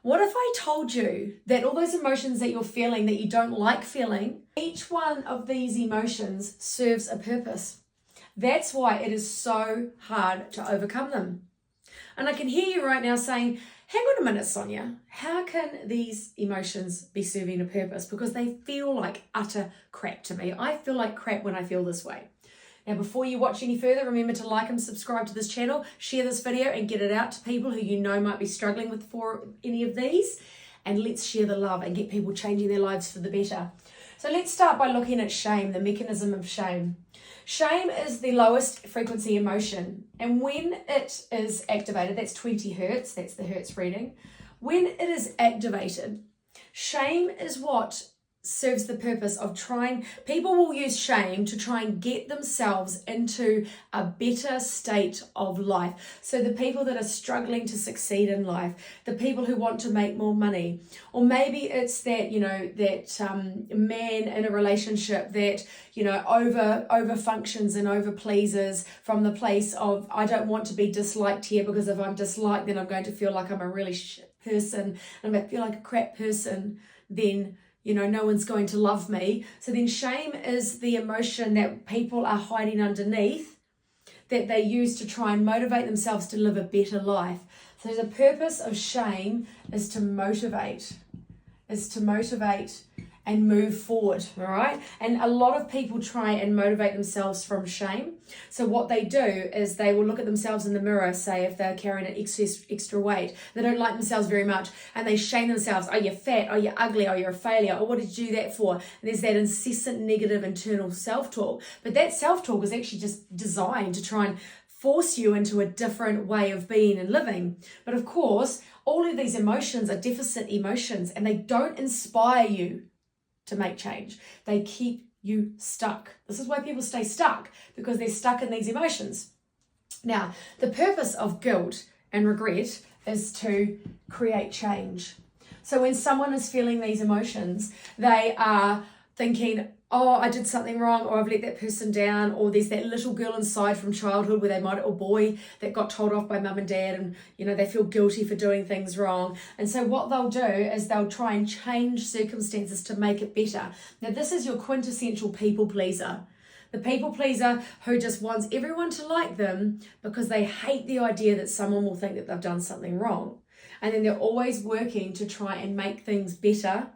What if I told you that all those emotions that you're feeling that you don't like feeling, each one of these emotions serves a purpose? That's why it is so hard to overcome them. And I can hear you right now saying, hang on a minute, Sonia, how can these emotions be serving a purpose? Because they feel like utter crap to me. I feel like crap when I feel this way. Now, before you watch any further, remember to like and subscribe to this channel, share this video and get it out to people who you know might be struggling with for any of these. And let's share the love and get people changing their lives for the better. So let's start by looking at shame, the mechanism of shame. Shame is the lowest frequency emotion. And when it is activated, that's 20 hertz, that's the hertz reading. When it is activated, shame is what serves the purpose of people will use shame to try and get themselves into a better state of life. So the people that are struggling to succeed in life, the people who want to make more money, or maybe it's that, man in a relationship that, over functions and over pleases from the place of, I don't want to be disliked here because if I'm disliked, then I'm going to feel like I'm a really shit person. And if I feel like a crap person, then no one's going to love me. So then shame is the emotion that people are hiding underneath that they use to try and motivate themselves to live a better life. So the purpose of shame is to motivate and move forward, all right? And a lot of people try and motivate themselves from shame. So what they do is they will look at themselves in the mirror, say if they're carrying an extra weight, they don't like themselves very much, and they shame themselves. Oh, you're fat, oh, you're ugly, oh, you're a failure, oh, what did you do that for? And there's that incessant negative internal self-talk. But that self-talk is actually just designed to try and force you into a different way of being and living. But of course, all of these emotions are deficit emotions, and they don't inspire you to make change. They keep you stuck. This is why people stay stuck, because they're stuck in these emotions. Now, the purpose of guilt and regret is to create change. So when someone is feeling these emotions, they are thinking, oh, I did something wrong, or I've let that person down, or there's that little girl inside from childhood or boy that got told off by mum and dad, and they feel guilty for doing things wrong. And so what they'll do is they'll try and change circumstances to make it better. Now this is your quintessential people pleaser. The people pleaser who just wants everyone to like them because they hate the idea that someone will think that they've done something wrong. And then they're always working to try and make things better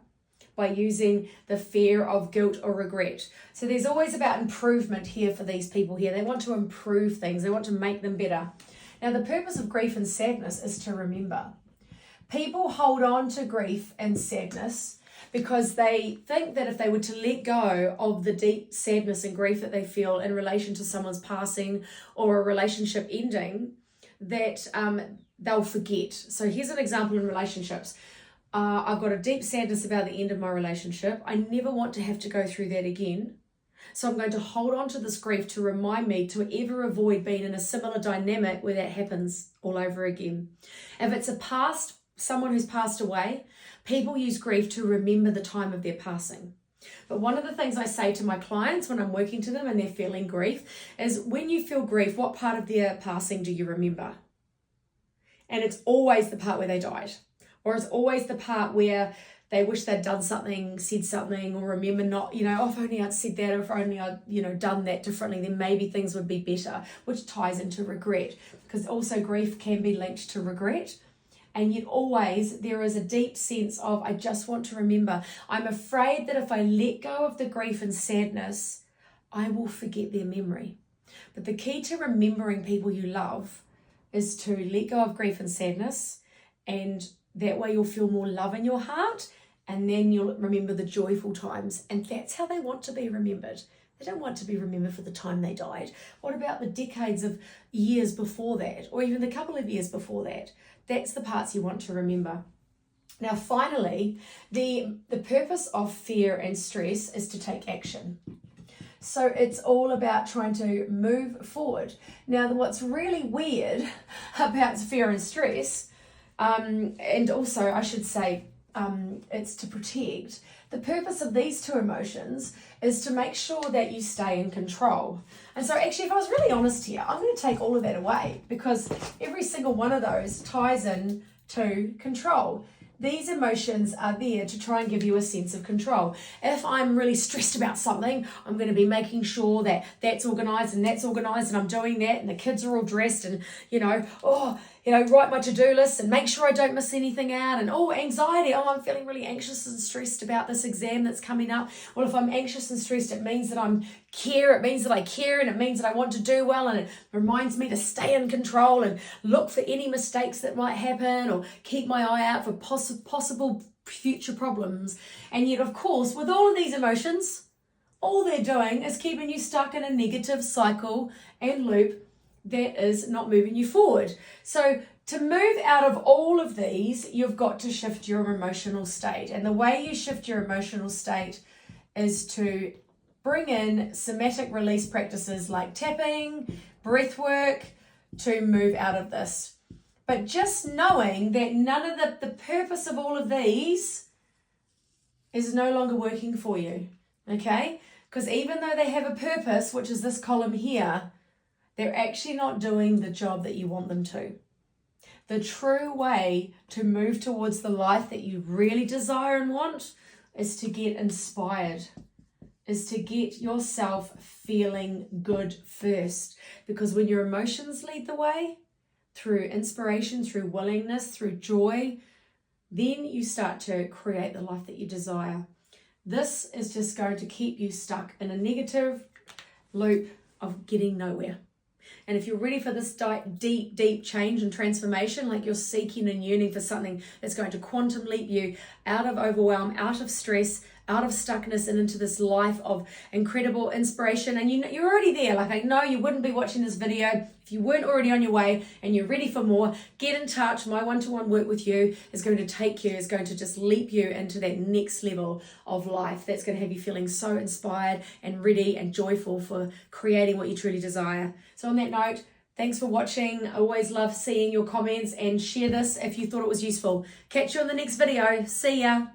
by using the fear of guilt or regret. So there's always about improvement here for these people here. They want to improve things. They want to make them better. Now, the purpose of grief and sadness is to remember. People hold on to grief and sadness because they think that if they were to let go of the deep sadness and grief that they feel in relation to someone's passing or a relationship ending, that they'll forget. So here's an example in relationships. I've got a deep sadness about the end of my relationship. I never want to have to go through that again. So I'm going to hold on to this grief to remind me to ever avoid being in a similar dynamic where that happens all over again. If it's someone who's passed away, people use grief to remember the time of their passing. But one of the things I say to my clients when I'm working to them and they're feeling grief is, when you feel grief, what part of their passing do you remember? And it's always the part where they died. Or it's always the part where they wish they'd done something, said something, or remember not, oh, if only I'd said that, or if only I'd, done that differently, then maybe things would be better, which ties into regret. Because also grief can be linked to regret. And yet always there is a deep sense of, I just want to remember. I'm afraid that if I let go of the grief and sadness, I will forget their memory. But the key to remembering people you love is to let go of grief and sadness, and that way you'll feel more love in your heart, and then you'll remember the joyful times. And that's how they want to be remembered. They don't want to be remembered for the time they died. What about the decades of years before that, or even the couple of years before that? That's the parts you want to remember. Now, finally, the purpose of fear and stress is to take action. So it's all about trying to move forward. Now, what's really weird about fear and stress, and also I should say it's to protect. The purpose of these two emotions is to make sure that you stay in control. And so actually, if I was really honest here, I'm going to take all of that away, because every single one of those ties in to control. these emotions are there to try and give you a sense of control. If I'm really stressed about something, I'm going to be making sure that that's organized and I'm doing that and the kids are all dressed and, write my to-do list and make sure I don't miss anything out. And anxiety, I'm feeling really anxious and stressed about this exam that's coming up. Well, if I'm anxious and stressed, it means that I care and it means that I want to do well, and it reminds me to stay in control and look for any mistakes that might happen or keep my eye out for possible future problems. And yet, of course, with all of these emotions, all they're doing is keeping you stuck in a negative cycle and loop that is not moving you forward. So to move out of all of these, you've got to shift your emotional state. And the way you shift your emotional state is to bring in somatic release practices like tapping, breath work to move out of this. But just knowing that none of the purpose of all of these is no longer working for you, okay? Because even though they have a purpose, which is this column here, they're actually not doing the job that you want them to. The true way to move towards the life that you really desire and want is to get inspired, is to get yourself feeling good first. Because when your emotions lead the way, through inspiration, through willingness, through joy, then you start to create the life that you desire. This is just going to keep you stuck in a negative loop of getting nowhere. And if you're ready for this deep change and transformation, like you're seeking and yearning for something that's going to quantum leap you out of overwhelm, out of stress, out of stuckness, and into this life of incredible inspiration, and you're already there. Like, I know you wouldn't be watching this video if you weren't already on your way and you're ready for more. Get in touch. My one-to-one work with you is going to just leap you into that next level of life that's going to have you feeling so inspired and ready and joyful for creating what you truly desire. So on that note, thanks for watching. I always love seeing your comments, and share this if you thought it was useful. Catch you on the next video. See ya.